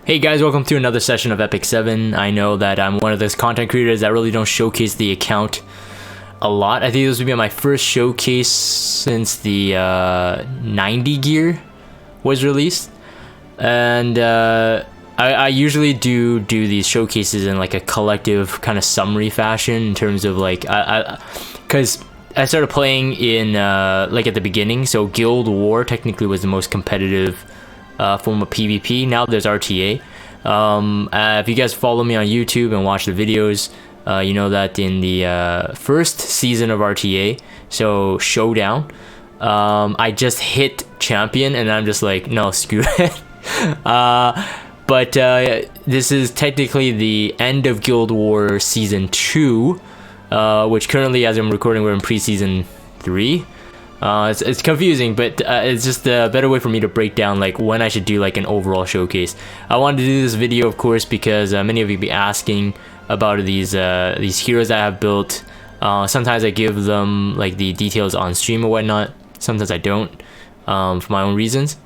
Hey guys, welcome to another session of Epic 7. I know that I'm one of those content creators that really don't showcase the account a lot. I think this would be my first showcase since the 90 gear was released. And I usually do these showcases in like a collective kind of summary fashion in terms of like, because I started playing in like at the beginning, so Guild War technically was the most competitive form of PvP. Now there's RTA. If you guys follow me on YouTube and watch the videos, you know that in the first season of RTA, so Showdown, I just hit champion and I'm just like, no, screw it. But this is technically the end of Guild War Season 2, which currently, as I'm recording, we're in pre-season 3. It's confusing, but it's just a better way for me to break down like when I should do like an overall showcase. I wanted to do this video, of course, because many of you be asking about these heroes that I have built. Sometimes I give them like the details on stream or whatnot. Sometimes I don't, for my own reasons.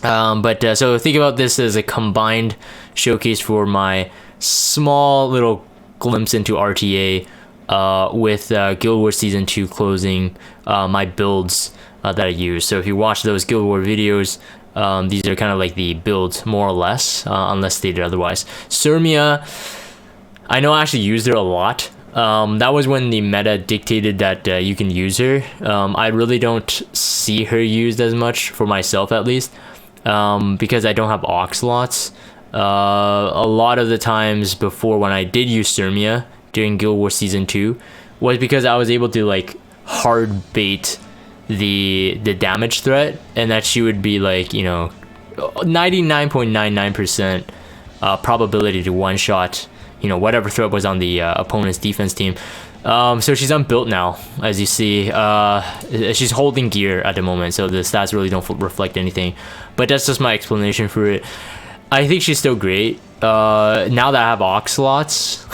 So think about this as a combined showcase for my small little glimpse into RTA. With Guild War Season 2 closing, my builds that I use. So if you watch those Guild War videos, these are kind of like the builds, more or less, unless stated otherwise. Surmia, I know I actually used her a lot. That was when the meta dictated that you can use her. I really don't see her used as much, for myself at least, because I don't have aux slots. A lot of the times before, when I did use Surmia during Guild War Season 2, was because I was able to like hard bait the damage threat, and that she would be like, you know, 99.99% probability to one shot, you know, whatever threat was on the opponent's defense team. So she's unbuilt now, as you see. She's holding gear at the moment, so the stats really don't reflect anything, but that's just my explanation for it. I think she's still great. Now that I have aux slots,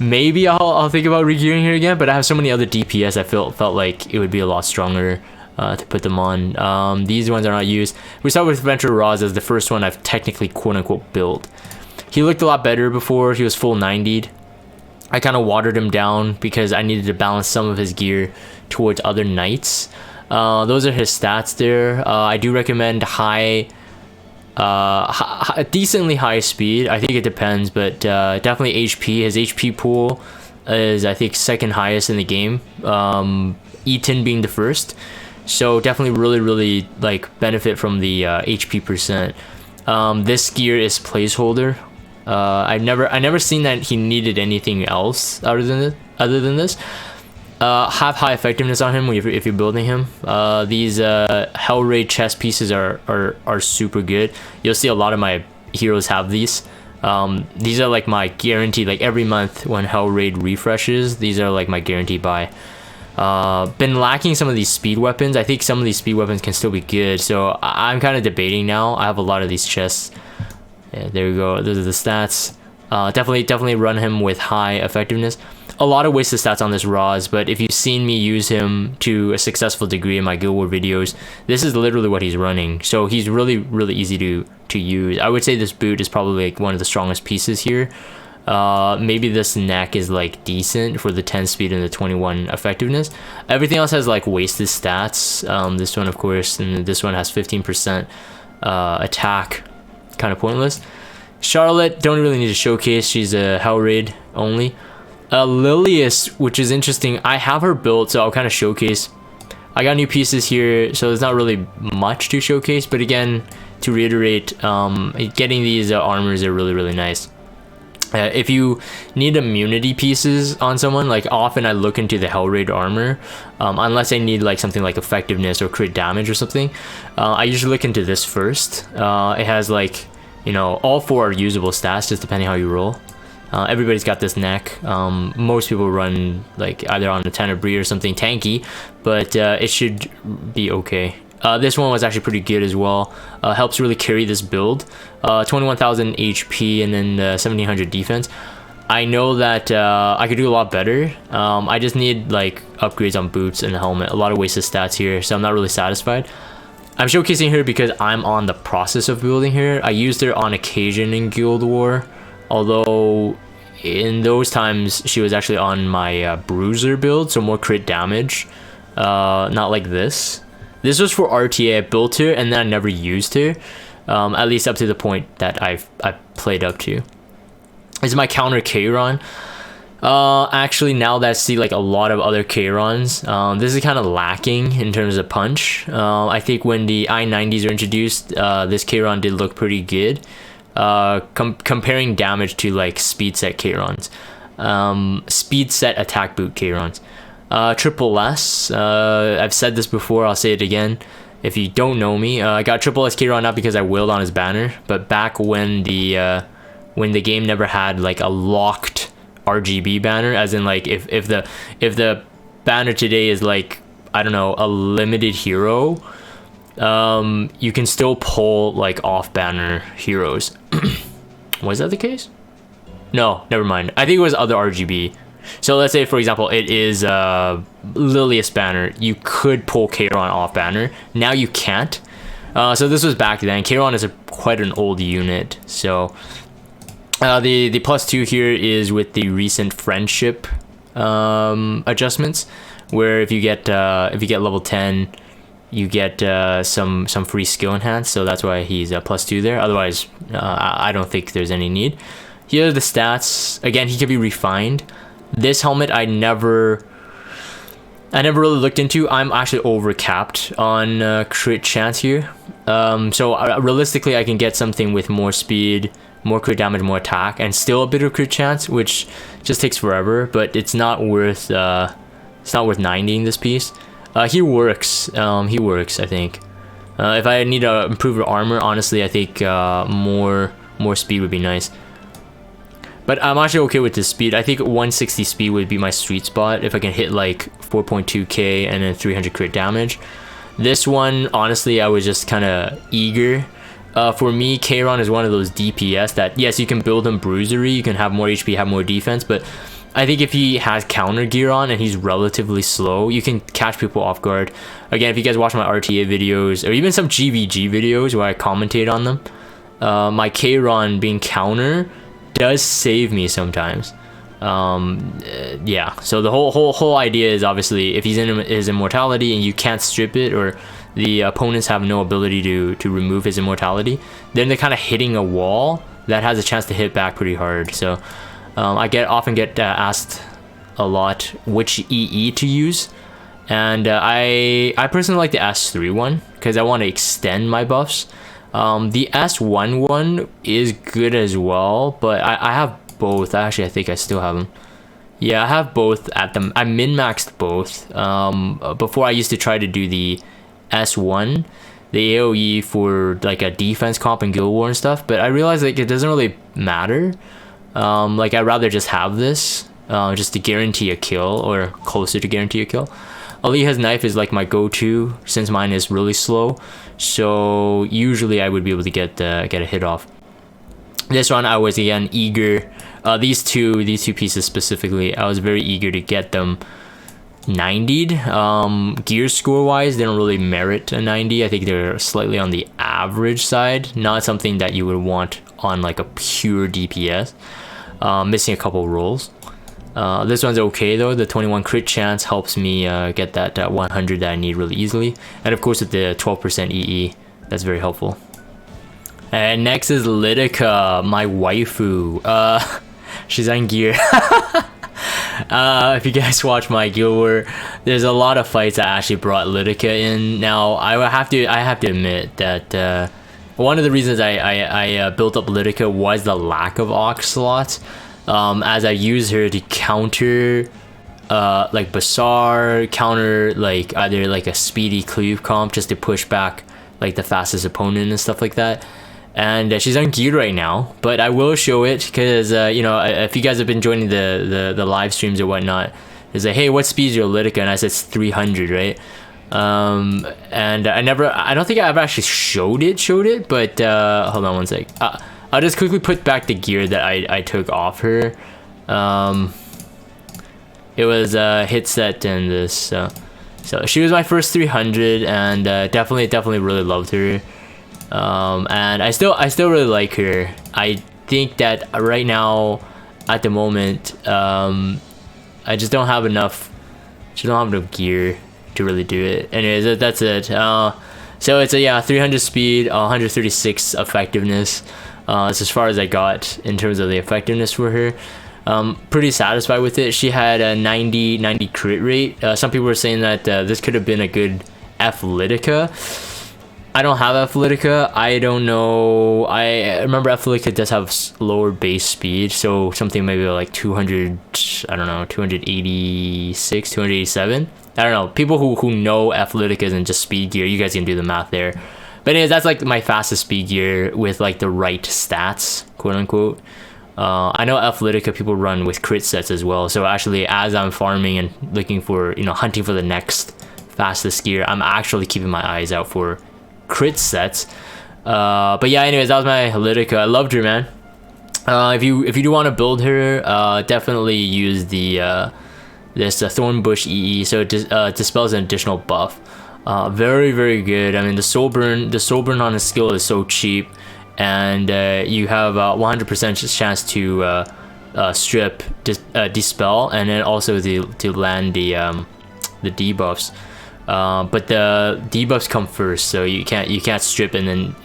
maybe I'll think about regearing her again, but I have so many other DPS I felt like it would be a lot stronger to put them on. These ones are not used. We start with Venture Roz as the first one I've technically quote-unquote built. He looked a lot better before. He was full 90'd. I kind of watered him down because I needed to balance some of his gear towards other knights. Those are his stats there. I do recommend decently high speed. I think it depends, but definitely HP. His HP pool is, I think, second highest in the game, Eaton being the first, so definitely really like benefit from the HP percent. This gear is placeholder. I've never seen that he needed anything else other than this. Have high effectiveness on him if you're building him. These Hell Raid chest pieces are super good. You'll see a lot of my heroes have these. These are like my guarantee, like every month when Hell Raid refreshes, these are like my guarantee buy. Been lacking some of these speed weapons. I think some of these speed weapons can still be good, so I'm kind of debating now. I have a lot of these chests. Yeah, there we go. Those are the stats. Definitely run him with high effectiveness. A lot of wasted stats on this Roz, but if you've seen me use him to a successful degree in my Guild War videos, this is literally what he's running. So he's really easy to use. I would say this boot is probably like one of the strongest pieces here. Maybe this neck is like decent for the 10 speed and the 21 effectiveness. Everything else has like wasted stats. This one, of course, and this one has 15% attack. Kind of pointless. Charlotte, don't really need to showcase. She's a Hell Raid only. Lilius, which is interesting. I have her built, so I'll kind of showcase. I got new pieces here, so there's not really much to showcase. But again, to reiterate, getting these armors are really nice. If you need immunity pieces on someone, like often I look into the Hell Raid armor, unless I need like something like effectiveness or crit damage or something. I usually look into this first. It has like, you know, all four are usable stats, just depending how you roll. Everybody's got this neck. Most people run like either on the 10 or Bree or something tanky, but it should be okay. This one was actually pretty good as well. Helps really carry this build. 21,000 HP and then 1,700 defense. I know that I could do a lot better. I just need like upgrades on boots and the helmet. A lot of wasted stats here, so I'm not really satisfied. I'm showcasing her because I'm on the process of building her. I used her on occasion in Guild War, although in those times she was actually on my Bruiser build, so more crit damage, not like this. This was for RTA. I built her and then I never used her, at least up to the point that I played up to. This is my counter Kayron. Actually, now that I see like a lot of other Kayrons, this is kind of lacking in terms of punch. I think when the i90s are introduced, this Kayron did look pretty good. Comparing damage to like speed set Kayrons, speed set attack boot Kayrons. Triple S, I've said this before, I'll say it again. If you don't know me, I got Triple S Kayron not because I willed on his banner, but back when the game never had like a locked RGB banner, as in like if the banner today is like, I don't know, a limited hero, you can still pull like off banner heroes. Was that the case? No, never mind. I think it was other RGB. So let's say for example it is Lilius banner, you could pull Kayron off banner. Now you can't. So this was back then. Kayron is quite an old unit, so the +2 here is with the recent friendship adjustments, where if you get level 10, you get some free skill enhance. So that's why he's +2 there. Otherwise, I don't think there's any need. Here are the stats. Again, he can be refined. This helmet I never really looked into. I'm actually overcapped on crit chance here. So realistically, I can get something with more speed, more crit damage, more attack, and still a bit of crit chance, which just takes forever. But it's not worth 90ing this piece. He works. He works. I think. If I need to improve armor, honestly, I think more speed would be nice. But I'm actually okay with this speed. I think 160 speed would be my sweet spot if I can hit like 4.2k and then 300 crit damage. This one, honestly, I was just kind of eager. For me, Kayron is one of those DPS that, yes, you can build him bruisery, you can have more HP, have more defense, but I think if he has counter gear on and he's relatively slow, you can catch people off guard. Again, if you guys watch my RTA videos, or even some GVG videos where I commentate on them, my Kayron being counter does save me sometimes. Yeah, so the whole idea is obviously if he's in his immortality and you can't strip it, or the opponents have no ability to remove his immortality, then they're kind of hitting a wall that has a chance to hit back pretty hard. So I often get asked a lot which EE to use, and I personally like the S3 one because I want to extend my buffs. The S1 one is good as well, but I have both. Actually, I think I still have them. Yeah, I have both at them. I min-maxed both. Before I used to try to do the S1, the AoE for like a defense comp in Guild War and stuff, but I realized like it doesn't really matter. Like I'd rather just have this, just to guarantee a kill, or closer to guarantee a kill. Aliha's knife is like my go-to since mine is really slow, so usually I would be able to get a hit off. This one I was again eager. These two pieces specifically, I was very eager to get them 90'd. Gear score wise, they don't really merit a 90. I think they're slightly on the average side, not something that you would want on like a pure DPS. Missing a couple rolls. This one's okay though. The 21 crit chance helps me get that 100 that I need really easily, and of course with the 12% EE, that's very helpful. And next is Lidica, my waifu. She's on gear. If you guys watch my Guild War, there's a lot of fights that actually brought Lidica in. Now I have to admit that one of the reasons I built up Lidica was the lack of Ox slots. As I use her to counter like Bazaar, counter like either like a speedy cleave comp just to push back like the fastest opponent and stuff like that. And she's ungeared right now, but I will show it because you know, if you guys have been joining the live streams or whatnot, it's like, hey, what speed is your Lidica? And I said it's 300, right? And I don't think I ever actually showed it, but hold on one sec. I'll just quickly put back the gear that I took off her. It was hit set and this. So she was my first 300, and definitely really loved her. And I still really like her. I think that right now, at the moment, I just don't have enough. Just don't have enough gear to really do it. Anyways, that's it. So it's a 300 speed, 136 effectiveness. That's as far as I got in terms of the effectiveness for her. Pretty satisfied with it. She had a 90 crit rate. Some people were saying that this could have been a good Athletica. I don't have Athletica. I don't know. I remember Athletica does have lower base speed, so something maybe like 200. I don't know, 286, 287. I don't know. People who know Athletica and just speed gear, you guys can do the math there. But anyways, that's like my fastest speed gear with like the right stats, quote unquote. I know Athletica people run with crit sets as well. So actually, as I'm farming and looking for, hunting for the next fastest gear, I'm actually keeping my eyes out for crit sets. But yeah, anyways, that was my Athletica. I loved her, man. If you do want to build her, definitely use the this Thornbush EE. So it dispels an additional buff. Very good. I mean, the soul burn on his skill is so cheap, and you have 100% chance to strip, dispel, and then also to land the debuffs. But the debuffs come first, so you can't strip and then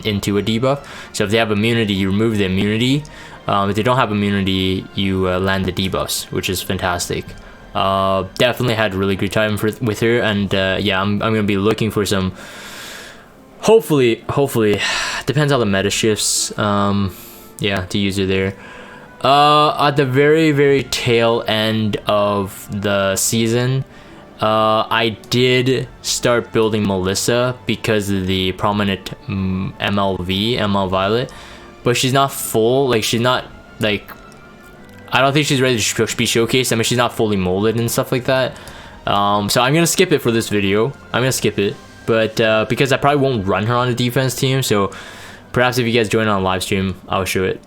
into a debuff. So if they have immunity, you remove the immunity. If they don't have immunity, you land the debuffs, which is fantastic. Definitely had a really good time with her, and yeah, I'm gonna be looking for some. Hopefully, depends how the meta shifts. Yeah, to use her there. At the very tail end of the season, I did start building Melissa because of the prominent ML Violet, but she's not full. Like, she's not like, I don't think she's ready to be showcased. I mean, she's not fully molded and stuff like that. So I'm gonna skip it for this video. I'm gonna skip it, but because I probably won't run her on the defense team, so perhaps if you guys join on live stream, I'll show it.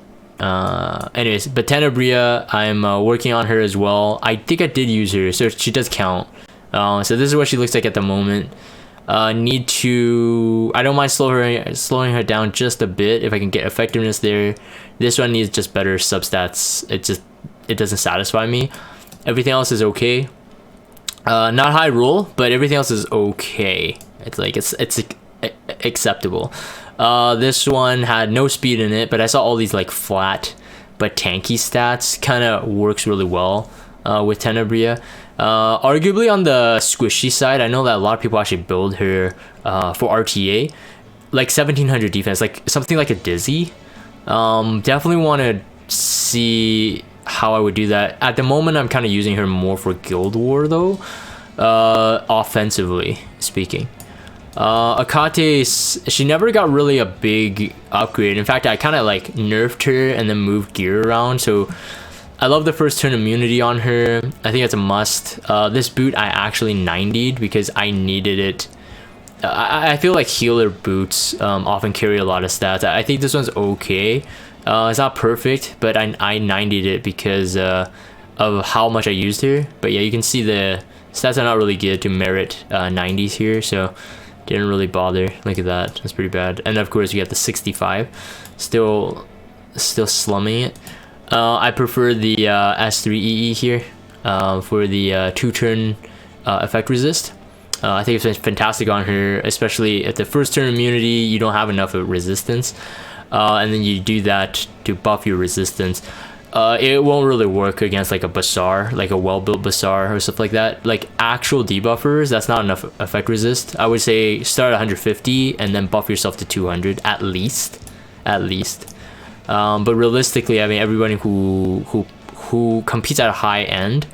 Anyways, but Tenebria, I'm working on her as well. I think I did use her, so she does count. So this is what she looks like at the moment. I don't mind slowing her down just a bit if I can get effectiveness there. This one needs just better substats. It doesn't satisfy me. Everything else is okay. Not high roll, but everything else is okay. It's acceptable. This one had no speed in it, but I saw all these like flat but tanky stats. Kind of works really well with Tenebria. Arguably on the squishy side, I know that a lot of people actually build her for RTA, like 1700 defense, like something like a Dizzy. Definitely want to see how I would do that. At the moment, I'm kind of using her more for Guild War though, offensively speaking. Akate, she never got really a big upgrade. In fact, I kind of like nerfed her and then moved gear around, so I love the first turn immunity on her. I think it's a must. This boot I actually 90'd because I needed it. I feel like healer boots often carry a lot of stats. I think this one's okay. It's not perfect, but I 90'd it because of how much I used her. But yeah, you can see the stats are not really good to merit 90s here, so didn't really bother. Look at that, that's pretty bad. And of course you got the 65, still slumming it. I prefer the S3 EE here for the 2-turn effect resist. I think it's fantastic on her, especially at the first turn immunity. You don't have enough of resistance, and then you do that to buff your resistance. It won't really work against like a Bazaar, like a well-built Bazaar or stuff like that. Like actual debuffers, that's not enough effect resist. I would say start at 150 and then buff yourself to 200 at least. But realistically, I mean, everybody who competes at a high end,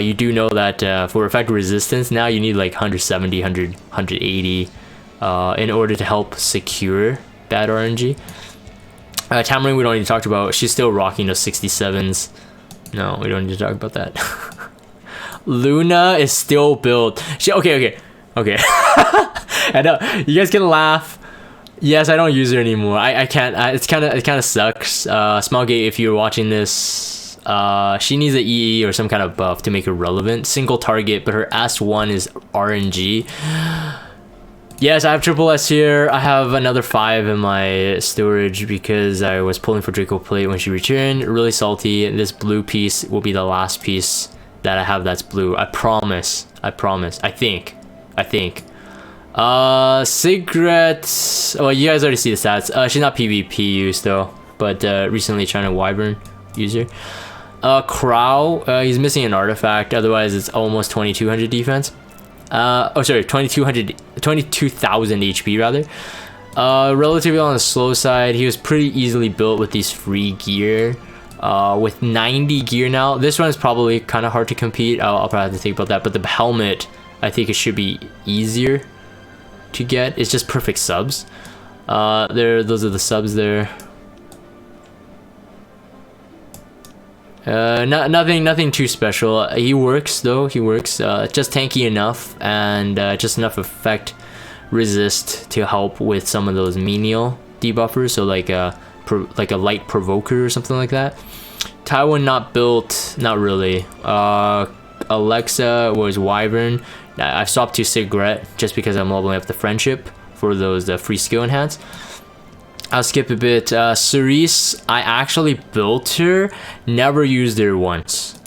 you do know that for effect resistance now you need like 170, 180 in order to help secure bad RNG. Tamarin, we don't need to talk about. She's still rocking those 67s. No, we don't need to talk about that. Luna is still built. Okay. I know you guys can laugh. Yes, I don't use her anymore. I can't. It kind of sucks. Smelgate, if you're watching this, She needs an EE or some kind of buff to make her relevant. Single target, but her S1 is RNG. Yes, I have triple S here. I have another 5 in my storage because I was pulling for Draco Plate when she returned. Really salty. This blue piece will be the last piece that I have that's blue. I promise. I promise. I think. Cigarettes. Well, you guys already see the stats. She's not PvP use though, but recently trying to Wyvern user. Crow. He's missing an artifact. Otherwise, it's almost 2200 defense. Oh sorry, 2200, 22,000 HP rather. Relatively on the slow side. He was pretty easily built with these free gear. With 90 gear now, this one is probably kind of hard to compete. I'll probably have to think about that. But the helmet, I think it should be easier to get. It's just perfect subs. Those are the subs there. Nothing too special. He works though. He works. Just tanky enough and just enough effect resist to help with some of those menial debuffers. So like a light provoker or something like that. Taiwan not built. Not really. Alexa was Wyvern. I swapped to Cigarette just because I'm leveling up the friendship for those free skill enhance. I'll skip a bit. Cerise, I actually built her, never used her once.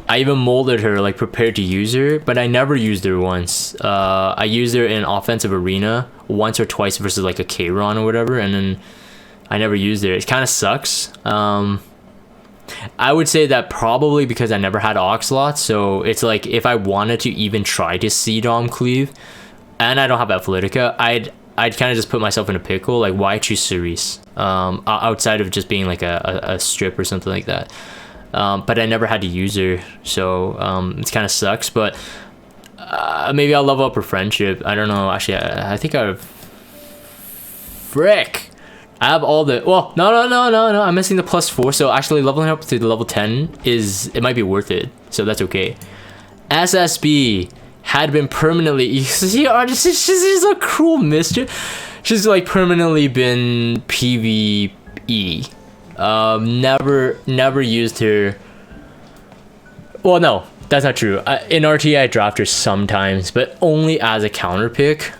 I even molded her, like prepared to use her, but I never used her once. I used her in offensive arena once or twice versus like a Kayron or whatever, and then I never used her. It kind of sucks. I would say that probably because I never had Oxlot, so it's like if I wanted to even try to C-Dom cleave, and I don't have Athletica, I'd kind of just put myself in a pickle. Like, why choose Cerise? Outside of just being like a strip or something like that. But I never had to use her, so it kind of sucks. But maybe I'll level up her friendship. I don't know. Actually, I think I've... Frick! I have all the... Well, no. I'm missing the +4. So actually leveling up to the level 10 it might be worth it. So that's okay. SSB had been permanently... She's a cruel mischief. She's like permanently been PvE. Never used her. Well, no, that's not true. In RTA I draft her sometimes, but only as a counter pick.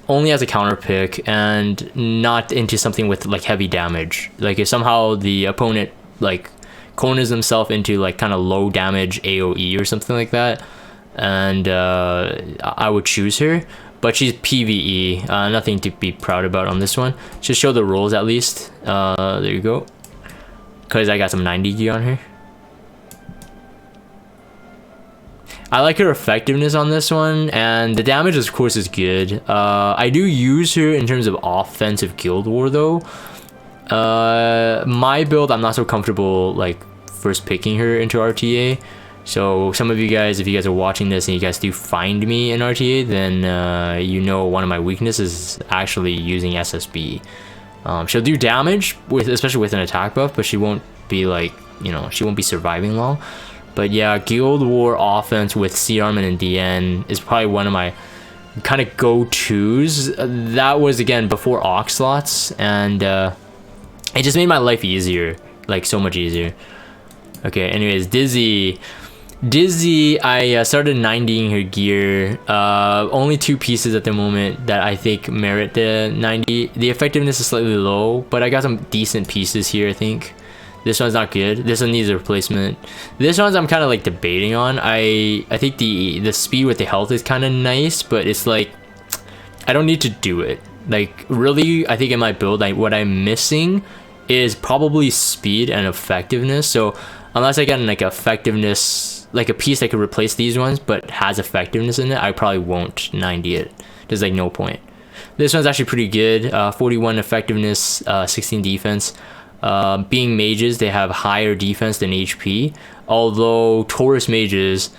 And not into something with like heavy damage. Like if somehow the opponent like corners himself into like kind of low damage AoE or something like that, and I would choose her. But she's PvE. Nothing to be proud about on this one. Just show the rolls at least. There you go. Because I got some 90 gear on her. I like her effectiveness on this one, and the damage of course is good. I do use her in terms of offensive Guild War though. My build, I'm not so comfortable like first picking her into RTA. So some of you guys, if you guys are watching this and you guys do find me in RTA, then you know one of my weaknesses is actually using SSB. She'll do damage especially with an attack buff, but she won't be like, you know, she won't be surviving long. But yeah, Guild War offense with C-Armin and DN is probably one of my kind of go-tos. That was again before Oxlots, and it just made my life easier, like so much easier. Okay, anyways, Dizzy, I started 90ing her gear. Only 2 pieces at the moment that I think merit the 90. The effectiveness is slightly low, but I got some decent pieces here, I think. This one's not good. This one needs a replacement. This one's I'm kind of like debating on. I think the speed with the health is kind of nice, but it's like I don't need to do it. Like really, I think in my build, what I'm missing is probably speed and effectiveness. So unless I get like effectiveness, like a piece that could replace these ones but has effectiveness in it, I probably won't 90 it. There's like no point. This one's actually pretty good. 41 effectiveness, 16 defense. Being mages, they have higher defense than HP. Although Taurus mages,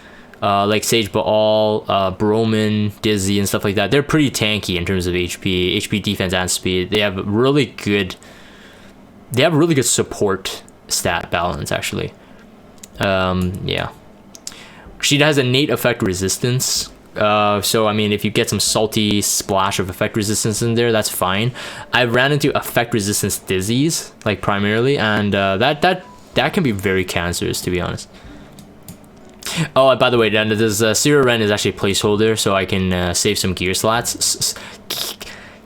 like Sage Baal, Broman, Dizzy, and stuff like that, they're pretty tanky in terms of HP defense, and speed. They have really good support stat balance actually. Yeah. She has innate effect resistance. So I mean, if you get some salty splash of effect resistance in there, that's fine. I ran into effect resistance dizzies, like primarily, and that can be very cancerous, to be honest. Oh, and by the way, then this Zero Ren is actually a placeholder, so I can save some gear slots.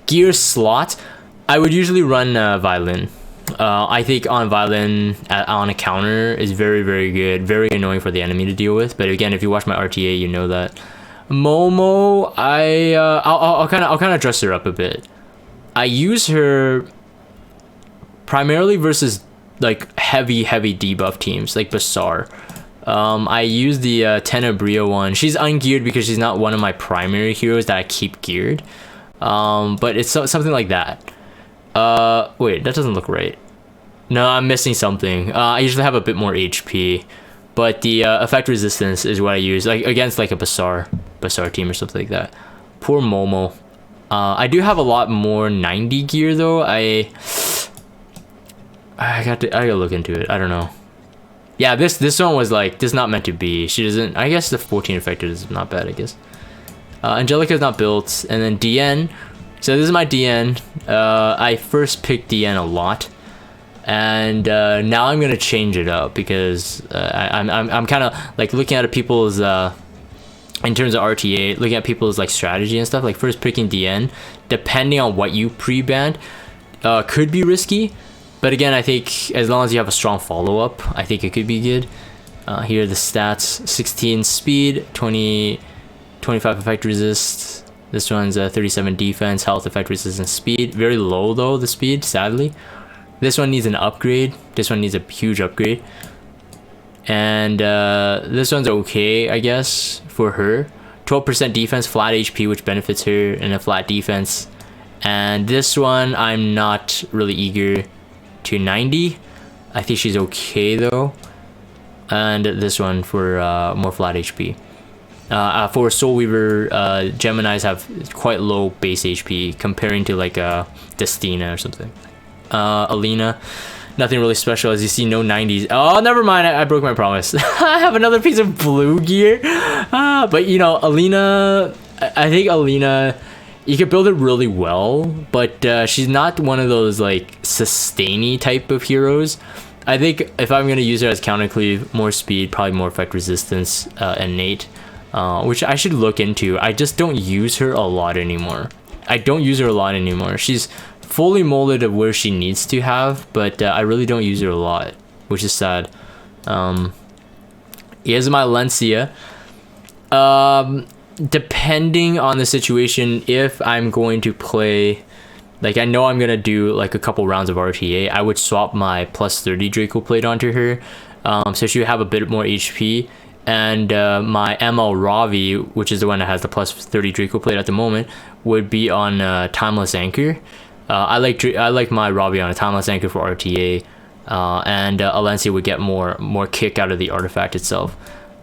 Gear slot. I would usually run Violin. I think on Violin on a counter is very, very good. Very annoying for the enemy to deal with. But again, if you watch my RTA, you know that. Momo, I'll kind of dress her up a bit. I use her primarily versus like heavy debuff teams like Bazaar. I use the Tenebria one. She's ungeared because she's not one of my primary heroes that I keep geared. But it's something like that. Wait, that doesn't look right. No, I'm missing something. I usually have a bit more HP, but the effect resistance is what I use, like against like a Bazaar team or something like that. Poor Momo. I do have a lot more 90 gear though. I gotta look into it. I don't know. Yeah, this one was like, this is not meant to be. She doesn't. I guess the 14 effective is not bad. I guess. Angelica's not built, and then DN. So this is my DN. I first picked DN a lot, and now I'm gonna change it up because I'm kind of like looking at people's in terms of RTA, looking at people's like strategy and stuff. Like first picking DN, depending on what you pre-banned, could be risky. But again, I think as long as you have a strong follow-up, I think it could be good. Here are the stats: 16 speed, 25 effect resist. This one's 37 defense, health, effect resistance, speed. Very low though, the speed, sadly. This one needs an upgrade. This one needs a huge upgrade. And this one's okay, I guess, for her. 12% defense, flat HP, which benefits her, and a flat defense. And this one, I'm not really eager to 90. I think she's okay though. And this one for more flat HP. For Soul Weaver, Geminis have quite low base HP comparing to like Destina or something. Alina, nothing really special, as you see. No 90s. Oh, never mind, I broke my promise. I have another piece of blue gear. But you know, Alina, I think Alina, you could build it really well, but she's not one of those like sustainy type of heroes. I think if I'm gonna use her as counter cleave, more speed, probably more effect resistance, innate, which I should look into. I just don't use her a lot anymore. She's fully molded of where she needs to have, but I really don't use her a lot, which is sad. Here's my Lencia. Depending on the situation, if I'm going to play, like I know I'm gonna do like a couple rounds of RTA, I would swap my plus 30 Draco plate onto her, so she would have a bit more HP, and my ML Ravi, which is the one that has the plus 30 Draco plate at the moment, would be on Timeless Anchor. I like my Ravi on a Timeless Anchor for RTA, and Alencia would get more kick out of the artifact itself.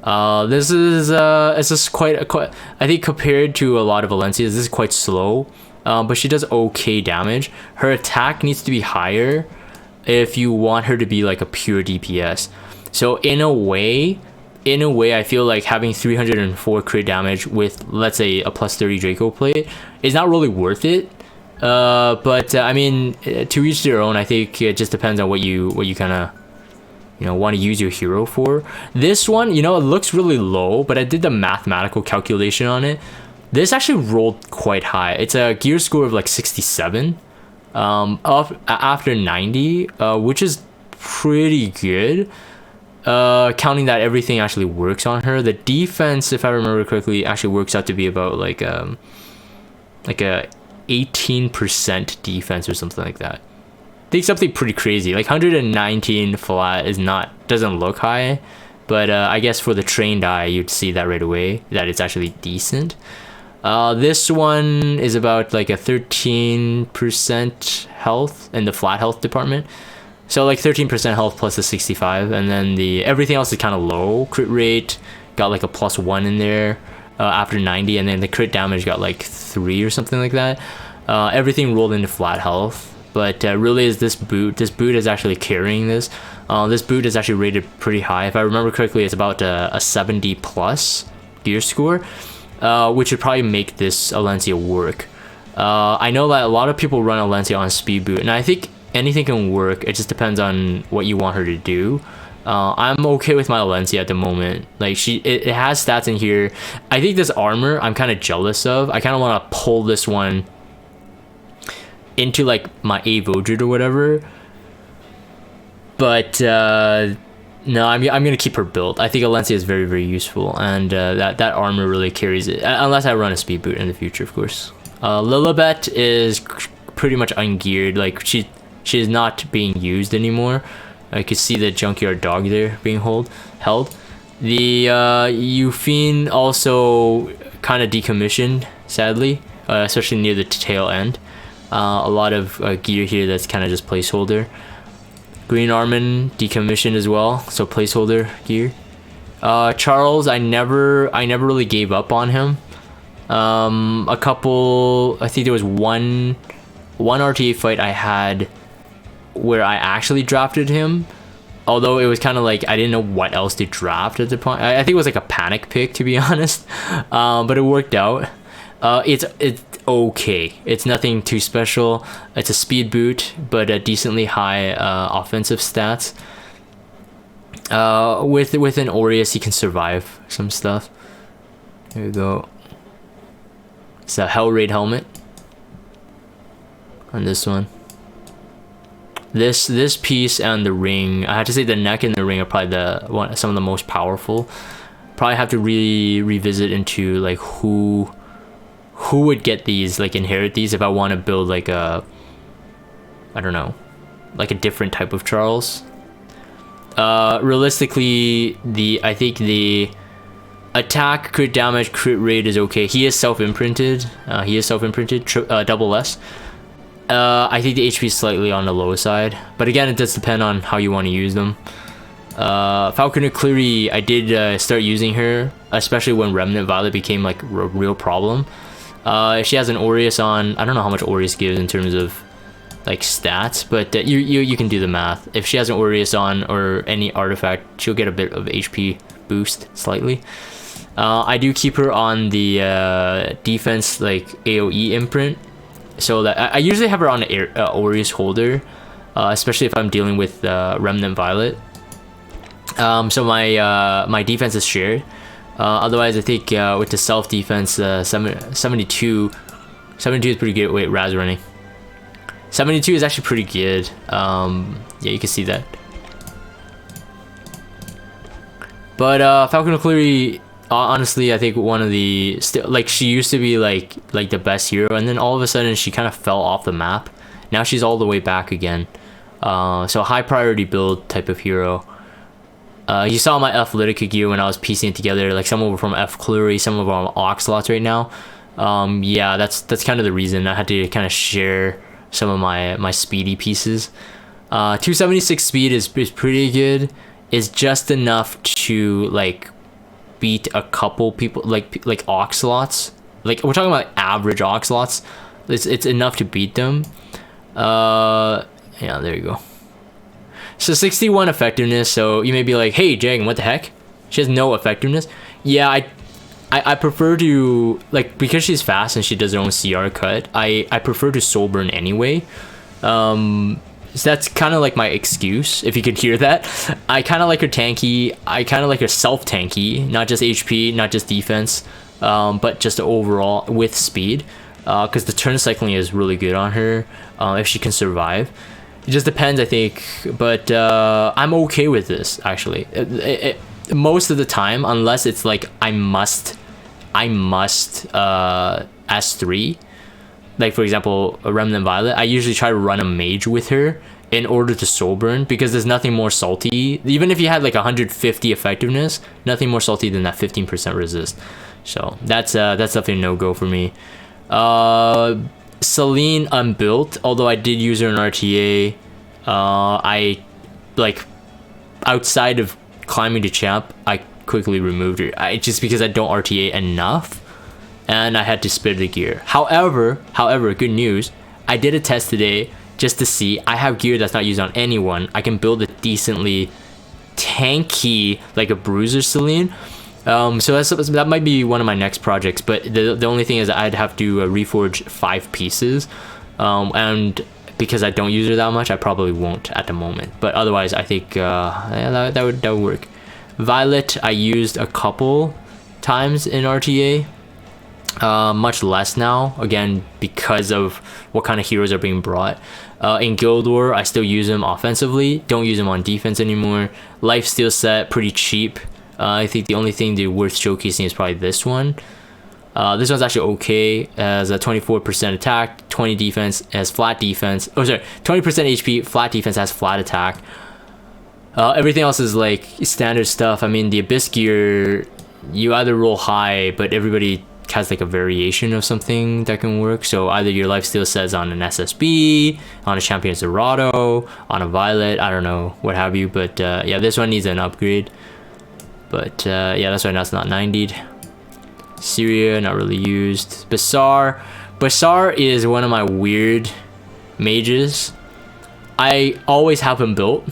This is it's just quite I think compared to a lot of Valencias, this is quite slow, but she does okay damage. Her attack needs to be higher if you want her to be like a pure DPS. So in a way I feel like having 304 crit damage with, let's say, a plus 30 Draco plate is not really worth it. But I mean, to each their own. I think it just depends on what you kind of, you know, want to use your hero for. This one, you know, it looks really low, but I did the mathematical calculation on it. This actually rolled quite high. It's a gear score of like 67 up after 90, which is pretty good, counting that everything actually works on her. The defense, if I remember correctly, actually works out to be about like a 18% defense or something like that. I think something pretty crazy. Like 119 flat doesn't look high, but I guess for the trained eye, you'd see that right away, that it's actually decent. This one is about like a 13% health in the flat health department. So like 13% health plus a 65, and then everything else is kind of low. Crit rate got like a +1 in there after 90, and then the crit damage got like 3 or something like that. Everything rolled into flat health. But really is this boot is actually carrying this. This boot is actually rated pretty high. If I remember correctly, it's about a 70 plus gear score, which would probably make this Alencia work. I know that a lot of people run a, on speed boot, and I think anything can work. It just depends on what you want her to do. I'm okay with my Alencia at the moment. Like it has stats in here. I think this armor I'm kind of jealous of. I kind of want to pull this one into like my A Vildred or whatever. But no, I'm gonna keep her built. I think Alencia is very, very useful, and that armor really carries it. Unless I run a speed boot in the future, of course. Lilibet is pretty much ungeared. Like she is not being used anymore. I could see the junkyard dog there being held. The Euphine also kind of decommissioned, sadly, especially near the tail end. A lot of gear here that's kind of just placeholder. Green Armin decommissioned as well, so placeholder gear. Charles, I never really gave up on him. A couple, I think there was one RTA fight I had where I actually drafted him, although it was kind of like I didn't know what else to draft at the point. I think it was like a panic pick, to be honest, but it worked out. It's okay. It's nothing too special. It's a speed boot, but a decently high offensive stats. With an Aureus, he can survive some stuff. There we go. It's a Hell Raid helmet on this one. This piece and the ring, I have to say the neck and the ring are probably some of the most powerful. Probably have to really revisit into like who would get these, like inherit these, if I want to build like a, I don't know, like a different type of Charles. Realistically, I think the attack, crit damage, crit rate is okay. He is self-imprinted. Double S. I think the HP is slightly on the lower side, but again, it does depend on how you want to use them. Falconer Cleary, I did start using her, especially when Remnant Violet became like a real problem. If she has an Aureus on, I don't know how much Aureus gives in terms of like stats, but you can do the math. If she has an Aureus on or any artifact, she'll get a bit of HP boost slightly. I do keep her on the defense like AoE imprint, so that I usually have her on an Aureus holder, especially if I'm dealing with Remnant Violet. So my defense is shared. Otherwise, I think with the self defense, 72 is pretty good. Wait, Raz running. 72 is actually pretty good. Yeah, you can see that. But Falcon O'Cleary, honestly, I think one of the like she used to be like the best hero, and then all of a sudden she kind of fell off the map. Now she's all the way back again. So high priority build type of hero. You saw my F Litica gear when I was piecing it together. Like some of them from F Cleary, some of them are Oxlots right now. Yeah, that's kind of the reason I had to kind of share some of my speedy pieces. 276 speed is pretty good. It's just enough to like beat a couple people, like Oxlots. Like we're talking about average Oxlots. It's enough to beat them. Yeah, there you go. So 61 effectiveness. So you may be like, hey Jang, what the heck? She has no effectiveness. Yeah, I prefer to, like, because she's fast and she does her own CR cut, I prefer to soul burn anyway. So that's kind of like my excuse, if you could hear that. I kind of like her tanky. I kind of like her self tanky, not just HP, not just defense, but just overall with speed, because the turn cycling is really good on her, if she can survive. It just depends, I think, but I'm okay with this actually. Most of the time, unless it's like I must S3, like for example a Remnant Violet, I usually try to run a mage with her in order to soul burn, because there's nothing more salty, even if you had like 150 effectiveness, nothing more salty than that 15% resist. So that's definitely a no-go for me. Celine unbuilt, although I did use her in RTA. I like outside of climbing to champ, I quickly removed her. Just because I don't RTA enough, and I had to split the gear. However, good news, I did a test today just to see. I have gear that's not used on anyone. I can build a decently tanky, like a Bruiser Celine. So that might be one of my next projects, but the only thing is I'd have to reforge 5 pieces, and because I don't use her that much, I probably won't at the moment. But otherwise, I think yeah, that would work. Violet, I used a couple times in RTA. Much less now, again, because of what kind of heroes are being brought. In Guild War, I still use them offensively. Don't use them on defense anymore. Lifesteal set, pretty cheap. I think the only thing worth showcasing is probably this one. This one's actually okay, as a 24% attack, 20 defense, has flat defense. Oh, sorry, 20% HP, flat defense, has flat attack. Everything else is like standard stuff. I mean, the Abyss gear, you either roll high, but everybody has like a variation of something that can work. So either your lifesteal says on an SSB, on a Champion Zerato, on a Violet, I don't know, what have you. But yeah, this one needs an upgrade. But yeah, that's why that's not 90'd. Syria, not really used. Basar is one of my weird mages. I always have him built.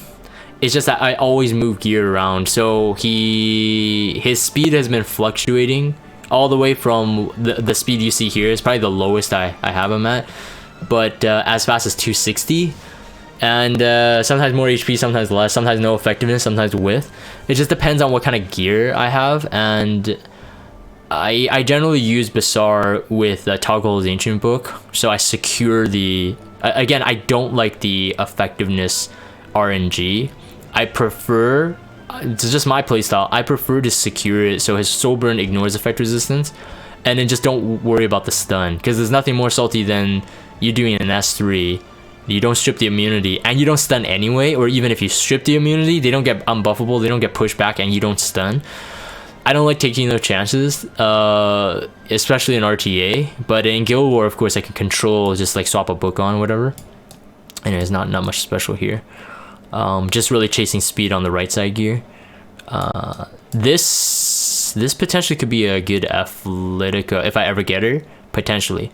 It's just that I always move gear around. So his speed has been fluctuating all the way from the speed you see here is probably the lowest I have him at, but as fast as 260, and sometimes more HP, sometimes less, sometimes no effectiveness, sometimes width. It just depends on what kind of gear I have, and I generally use Basar with Toggle's Ancient Book, so I secure the... Again, I don't like the effectiveness RNG. I prefer... It's just my playstyle. I prefer to secure it so his soul burn ignores effect resistance, and then just don't worry about the stun, because there's nothing more salty than you doing an S3, you don't strip the immunity, and you don't stun anyway, or even if you strip the immunity, they don't get unbuffable, they don't get pushed back, and you don't stun. I don't like taking those chances, especially in RTA, but in Guild War, of course, I can control, just like swap a book on or whatever, and there's not much special here. Just really chasing speed on the right side gear. This potentially could be a good Athletica if I ever get her, potentially.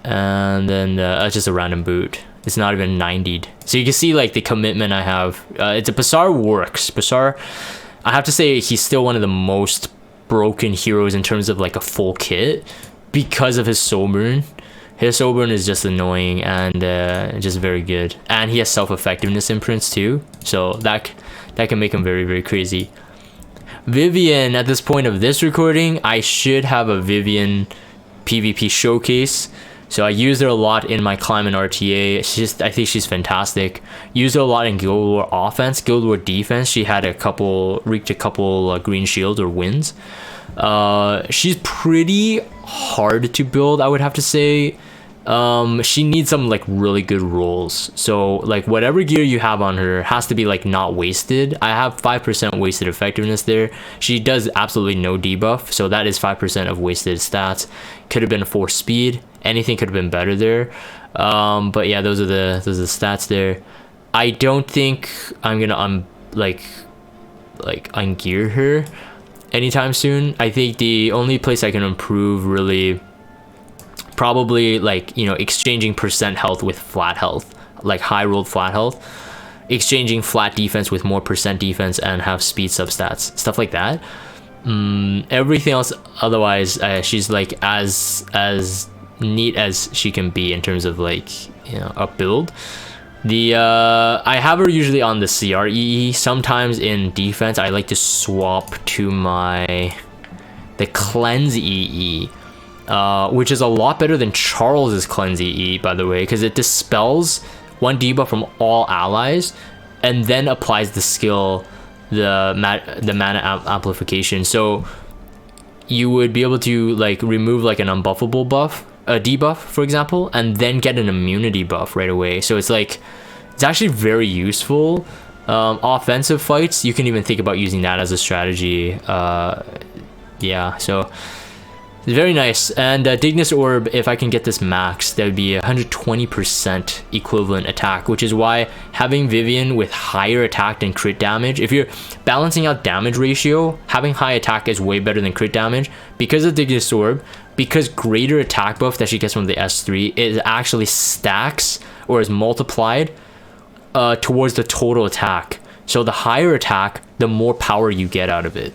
And then just a random boot. It's not even 90'd, so you can see like the commitment I have. It's a Basar works. Basar, I have to say, he's still one of the most broken heroes in terms of like a full kit because of his soul burn. His soul burn is just annoying and just very good, and he has self-effectiveness imprints too, so that can make him very, very crazy. Vivian, at this point of this recording, I should have a Vivian PvP showcase, so I use her a lot in my climb in RTA. I think she's fantastic. Use her a lot in Guild War offense. Guild War defense, she had reached a couple green shields or wins. She's pretty hard to build, I would have to say. She needs some like really good rolls, so like whatever gear you have on her has to be like not wasted. I have 5% wasted effectiveness there. She does absolutely no debuff, so that is 5% of wasted stats. Could have been a 4 speed, anything could have been better there. But yeah, those are the stats there. I don't think I'm gonna ungear her anytime soon. I think the only place I can improve really, probably like, you know, exchanging percent health with flat health, like high rolled flat health, exchanging flat defense with more percent defense and have speed substats, stuff like that. Everything else otherwise, she's like as neat as she can be in terms of like, you know, a build. I have her usually on the CREE. Sometimes in defense I like to swap to the cleanse EE, which is a lot better than Charles's cleanse EE, by the way, because it dispels 1 debuff from all allies and then applies the skill, the mana amplification. So you would be able to like remove like an unbuffable buff, a debuff for example, and then get an immunity buff right away. So it's like, it's actually very useful. Offensive fights, you can even think about using that as a strategy. Yeah, so it's very nice. And Dignus Orb, if I can get this max, that would be 120% equivalent attack, which is why having Vivian with higher attack than crit damage, if you're balancing out damage ratio, having high attack is way better than crit damage. Because of Dignus Orb, because greater attack buff that she gets from the S3, it actually stacks or is multiplied towards the total attack. So the higher attack, the more power you get out of it.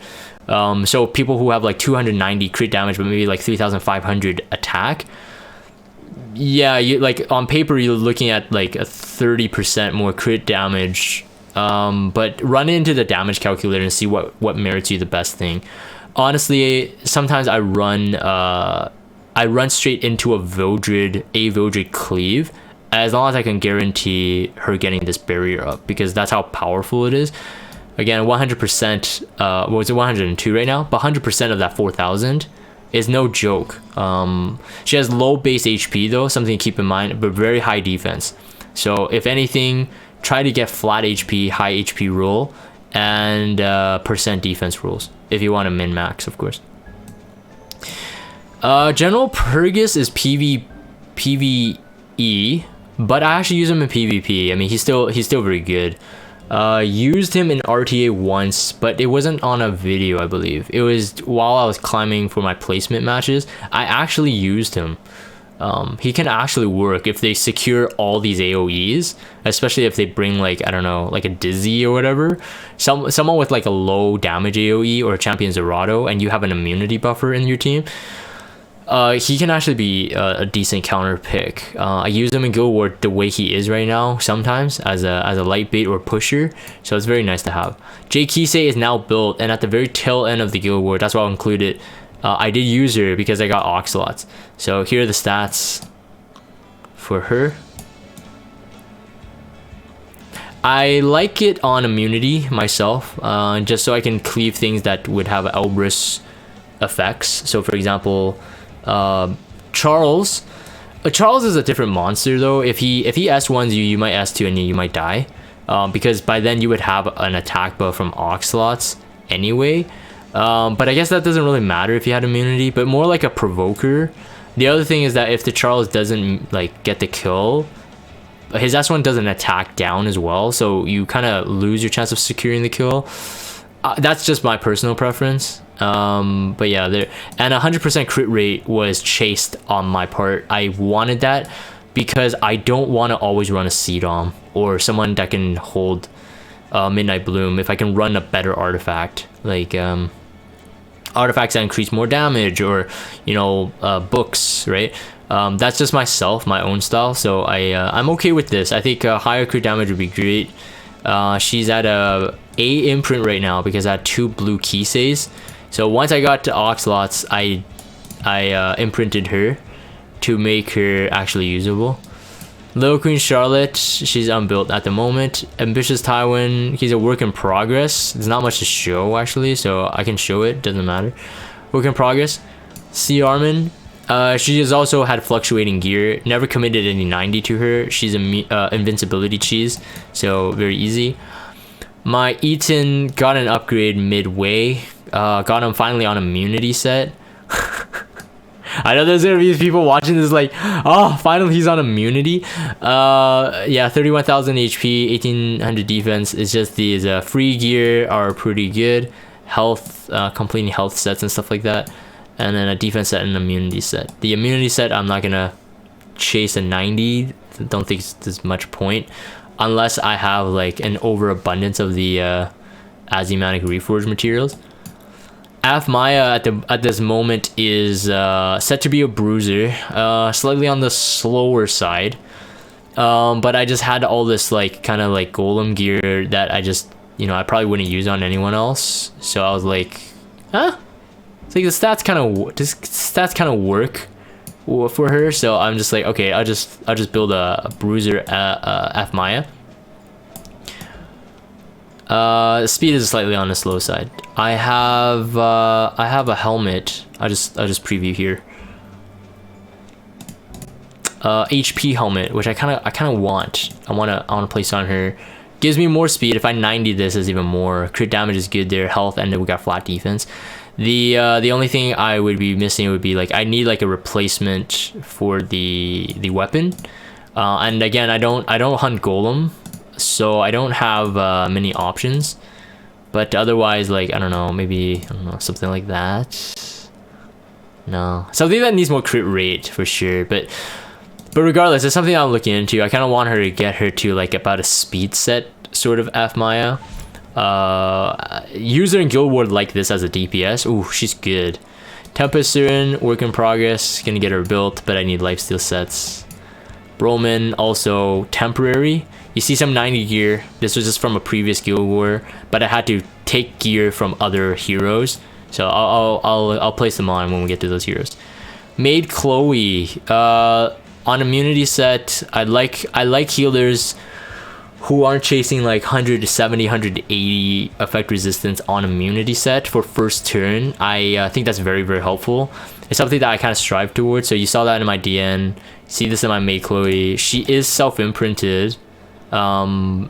So people who have like 290 crit damage but maybe like 3,500 attack, Yeah, you like on paper you're looking at like a 30% more crit damage, but run into the damage calculator and see what merits you the best thing. Honestly, sometimes I run straight into a Vildred cleave, as long as I can guarantee her getting this barrier up, because that's how powerful it is. Again, 100%, well, it's 102 right now, but 100% of that 4,000 is no joke. She has low base HP though, something to keep in mind, but very high defense. So if anything, try to get flat HP, high HP roll, and percent defense rolls if you want to min max, of course. General Purgus is PvE, but I actually use him in PvP. I mean, he's still very good. Used him in RTA once, but it wasn't on a video, I believe. It was while I was climbing for my placement matches. I actually used him. He can actually work if they secure all these AoEs, especially if they bring like, I don't know, like a Dizzy or whatever. Someone with like a low damage AoE or a Champion Zerato, and you have an immunity buffer in your team. He can actually be a decent counter pick. I use him in Guild War the way he is right now, sometimes as a light bait or pusher, so it's very nice to have. Jay Kisei is now built, and at the very tail end of the Guild War, that's why I'll include it. I did use her because I got Oxalots. So here are the stats for her. I like it on immunity myself, just so I can cleave things that would have Elbrus effects. So for example, Charles is a different monster though. If he S1s you might S2 and you might die, because by then you would have an attack buff from Oxalots anyway. But I guess that doesn't really matter if you had immunity, but more like a provoker. The other thing is that if the Charles doesn't like get the kill, his S1 doesn't attack down as well, so you kind of lose your chance of securing the kill. That's just my personal preference. But yeah, and 100% crit rate was chased on my part. I wanted that because I don't want to always run a C-Dom or someone that can hold Midnight Bloom. If I can run a better artifact, like artifacts that increase more damage, or you know, books, right? That's just myself, my own style, so I'm okay with this. I think higher crit damage would be great. She's at a imprint right now because I had 2 blue Kiseis. So once I got to Oxalots, I imprinted her to make her actually usable. Little Queen Charlotte, she's unbuilt at the moment. Ambitious Tywin, he's a work in progress. There's not much to show actually, so I can show it, doesn't matter. Work in progress. C. Armin, she has also had fluctuating gear. Never committed any 90 to her. She's a invincibility cheese, so very easy. My Eaton got an upgrade midway. Got him finally on immunity set. I know there's gonna be people watching this like, oh, finally he's on immunity. Yeah, 31,000 HP, 1,800 defense. It's just these free gear are pretty good. Health, completing health sets and stuff like that. And then a defense set and an immunity set. The immunity set, I'm not gonna chase a 90. Don't think there's much point. Unless I have like an overabundance of the Azymatic Reforged materials. Maya at this moment is set to be a bruiser, slightly on the slower side, but I just had all this like kind of like golem gear that I just, you know, I probably wouldn't use on anyone else, so I was like, huh, it's like the stats kind of work for her, so I'm just like, okay, I'll just build a bruiser Maya. Speed is slightly on the slow side. I have a helmet. I'll just preview here. HP helmet, which I kind of want. I want to place on her. Gives me more speed. If I 90 this, is even more. Crit damage is good there. Health, and then we got flat defense. The only thing I would be missing would be like, I need like a replacement for the weapon. And again, I don't hunt golem, so I don't have many options. But otherwise, like, I don't know, maybe, I don't know, something like that. No, something that needs more crit rate for sure. But regardless, it's something I'm looking into. I kind of want her to get her to like about a speed set sort of Maya. User in Guild War like this as a DPS. Ooh, she's good. Tempest Siren, work in progress. Gonna get her built, but I need lifesteal sets. Roman also temporary. You see some 90 gear. This was just from a previous Guild War, but I had to take gear from other heroes. So I'll place them on when we get to those heroes. Made Chloe on immunity set. I like healers who aren't chasing like 170, 180 effect resistance on immunity set for first turn. I think that's very, very helpful. It's something that I kind of strive towards. So you saw that in my DN. See this in my Maid Chloe. She is self-imprinted. So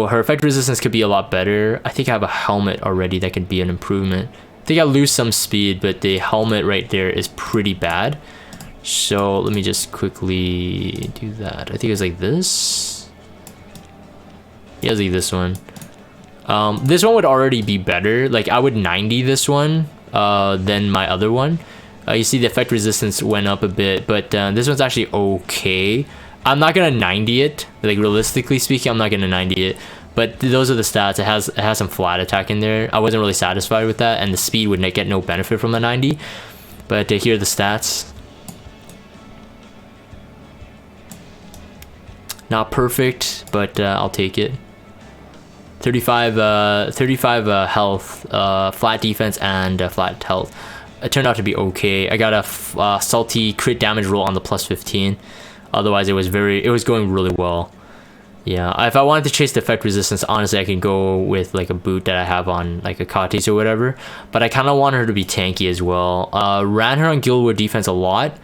her effect resistance could be a lot better. I think I have a helmet already that could be an improvement. I think I lose some speed, but the helmet right there is pretty bad. So let me just quickly do that. I think it was like this. Yeah, it's like this one. This one would already be better. Like I would 90 this one than my other one. You see the effect resistance went up a bit, but this one's actually okay. I'm not gonna 90 it. Like realistically speaking, I'm not gonna 90 it. But those are the stats. It has some flat attack in there. I wasn't really satisfied with that, and the speed would get no benefit from the 90. But here are the stats. Not perfect, but I'll take it. 35 health, flat defense, and flat health. It turned out to be okay. I got a salty crit damage roll on the plus 15. Otherwise, it was going really well. Yeah, if I wanted to chase the effect resistance, honestly, I can go with like a boot that I have on like a Katis or whatever. But I kind of want her to be tanky as well. Ran her on Guild War defense a lot,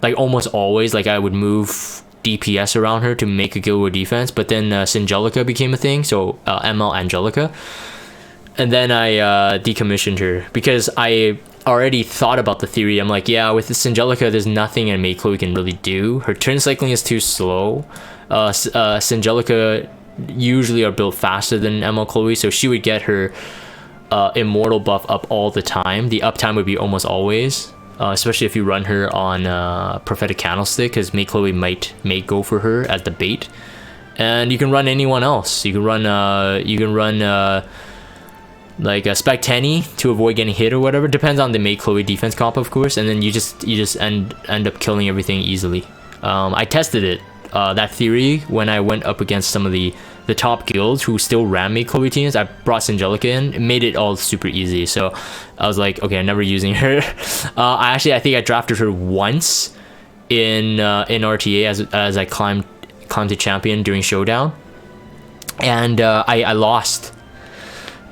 like almost always. Like I would move DPS around her to make a Guild War defense, but then Syngelica became a thing, so ML Angelica, and then I decommissioned her because I already thought about the theory. I'm like, yeah, with the Syngelica, there's nothing a Maid Chloe can really do. Her turn cycling is too slow. Syngelica usually are built faster than ML Chloe, so she would get her immortal buff up all the time. The uptime would be almost always. Especially if you run her on Prophetic Candlestick, because Maid Chloe may go for her as the bait, and you can run anyone else. You can run like a Specteni to avoid getting hit or whatever. Depends on the Maid Chloe defense comp, of course, and then you just end up killing everything easily. I tested it that theory when I went up against some of the top guilds who still ran Maid Chloe teams. I brought Syngelica in. It made it all super easy. So I was like, okay, I'm never using her. I think I drafted her once in RTA as I climbed to champion during Showdown, and I lost.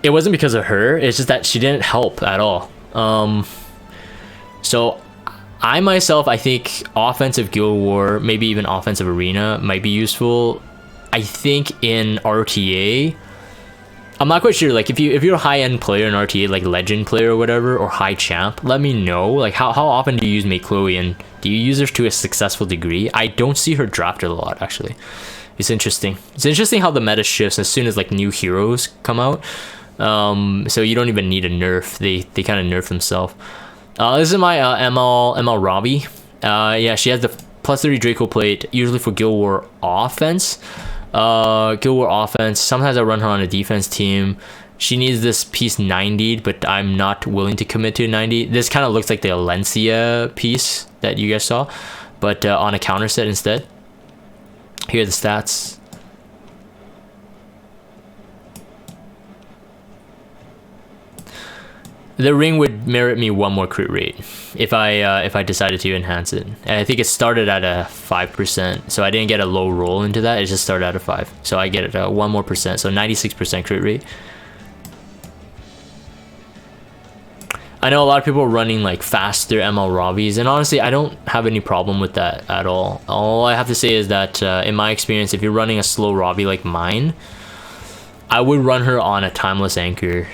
It wasn't because of her. It's just that she didn't help at all. So I myself, I think offensive Guild War, maybe even offensive Arena might be useful. I think in RTA, I'm not quite sure. Like if you're a high-end player in RTA, like legend player or whatever, or high champ, let me know. Like how often do you use Maid Chloe, and do you use her to a successful degree? I don't see her drafted a lot actually. It's interesting. It's interesting how the meta shifts as soon as like new heroes come out. So you don't even need a nerf. They kind of nerf themselves. This is my ML Robbie. Yeah, she has the plus 30 Draco plate, usually for Guild War offense. Guild War offense. Sometimes I run her on a defense team. She needs this piece 90'd, but I'm not willing to commit to 90. This kind of looks like the Alencia piece that you guys saw, but on a counter set instead. Here are the stats. The ring would merit me one more crit rate if I decided to enhance it. And I think it started at a 5%, so I didn't get a low roll into that. It just started at a 5, so I get it one more percent, so 96% crit rate. I know a lot of people are running like faster ML Robbies, and honestly, I don't have any problem with that at all. All I have to say is that in my experience, if you're running a slow Robbie like mine, I would run her on a Timeless Anchor.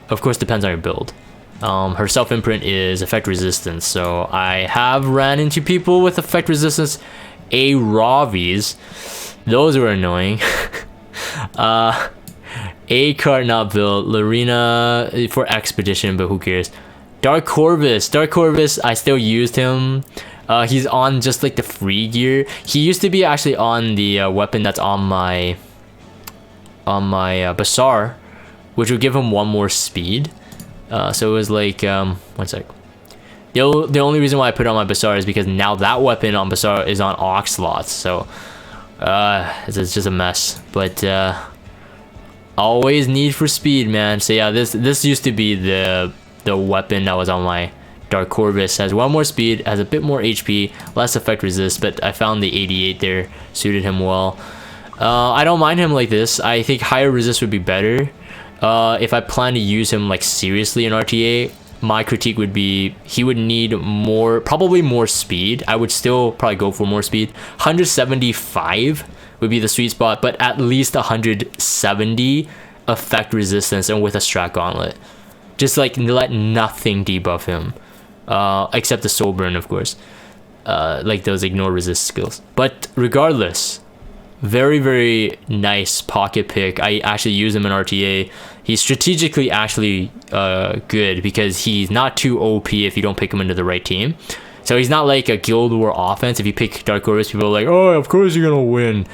Of course, depends on your build. Her self-imprint is effect resistance, so I have ran into people with effect resistance Robbies. Those were annoying. A card not built. Lorena for Expedition, but who cares? Dark Corvus, I still used him. He's on just like the free gear. He used to be actually on the weapon that's on my Bazaar, which would give him one more speed. So it was like, one sec. The only reason why I put it on my Bazaar is because now that weapon on Bazaar is on Ox slots, so it's just a mess. But always need for speed, man. So yeah, this used to be the weapon that was on my Dark Corvus. Has 1 more speed, has a bit more HP, less effect resist, but I found the 88 there suited him well. I don't mind him like this. I think higher resist would be better. If I plan to use him like seriously in RTA, my critique would be he would need probably more speed. I would still probably go for more speed. 175 would be the sweet spot, but at least 170 effect resistance and with a strat gauntlet. Just like let nothing debuff him, except the soul burn, of course. Like those ignore resist skills. But regardless, very, very nice pocket pick. I actually use him in RTA. He's strategically actually good because he's not too OP if you don't pick him into the right team. So he's not like a Guild War offense. If you pick Dark Corvus, people are like, oh, of course you're gonna win.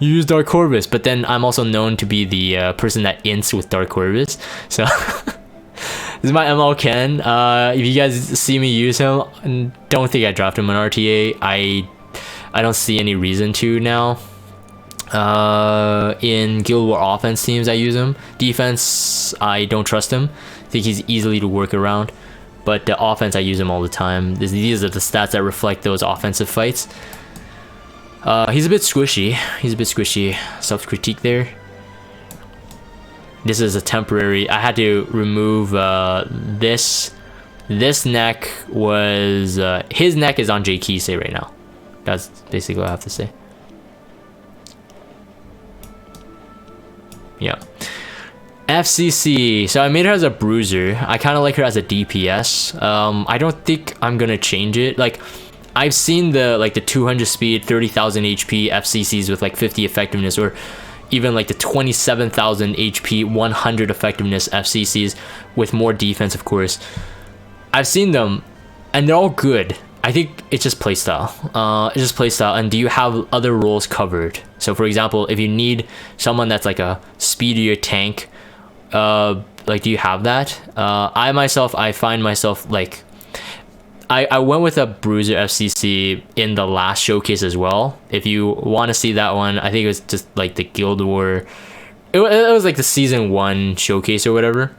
You use Dark Corvus. But then I'm also known to be the person that ints with Dark Corvus. So this is my ML Ken. If you guys see me use him, don't think I dropped him in RTA. I don't see any reason to now. In Guild War offense teams I use him. Defense I don't trust him. I think he's easily to work around, but the offense I use him all the time. These are the stats that reflect those offensive fights. He's a bit squishy. Self-critique there. This is a temporary. I had to remove this neck was his neck is on J Kisei right now. That's basically what I have to say. Yeah. FCC. So I made her as a Bruiser. I kind of like her as a DPS. I don't think I'm gonna change it. Like, I've seen the 200 speed, 30,000 HP FCCs with like 50 effectiveness, or even like the 27,000 HP, 100 effectiveness FCCs with more defense, of course. I've seen them, and they're all good. I think it's just playstyle. And do you have other roles covered? So for example, if you need someone that's like a speedier tank, like do you have that? I find myself like, I went with a Bruiser FCC in the last showcase as well. If you want to see that one, I think it was just like the Guild War. It was like the season 1 showcase or whatever.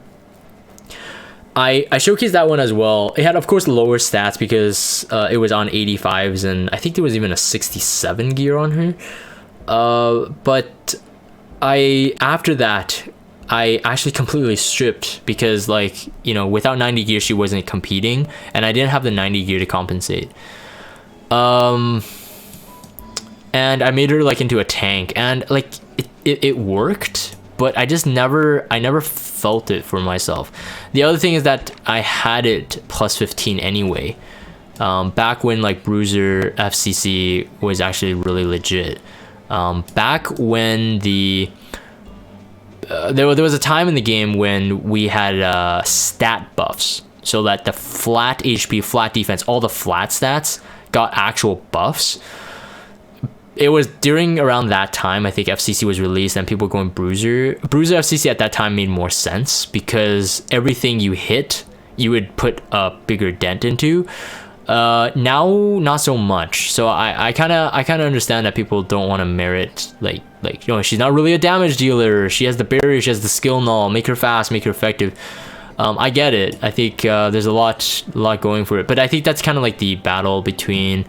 I showcased that one as well. It had, of course, lower stats because it was on 85s, and I think there was even a 67 gear on her. But after that, I actually completely stripped because, like, you know, without 90 gear, she wasn't competing, and I didn't have the 90 gear to compensate. And I made her like into a tank, and like it worked. But I never felt it for myself. The other thing is that I had it plus 15 anyway. Back when like Bruiser FCC was actually really legit. Back when there was a time in the game when we had stat buffs, so that the flat HP, flat defense, all the flat stats got actual buffs. It was during around that time, I think FCC was released and people were going Bruiser. Bruiser FCC at that time made more sense because everything you hit, you would put a bigger dent into. Now, not so much. So I kind of understand that people don't want to merit, like, you know, she's not really a damage dealer. She has the barrier, she has the skill null, make her fast, make her effective. I get it. I think there's a lot going for it. But I think that's kind of like the battle between,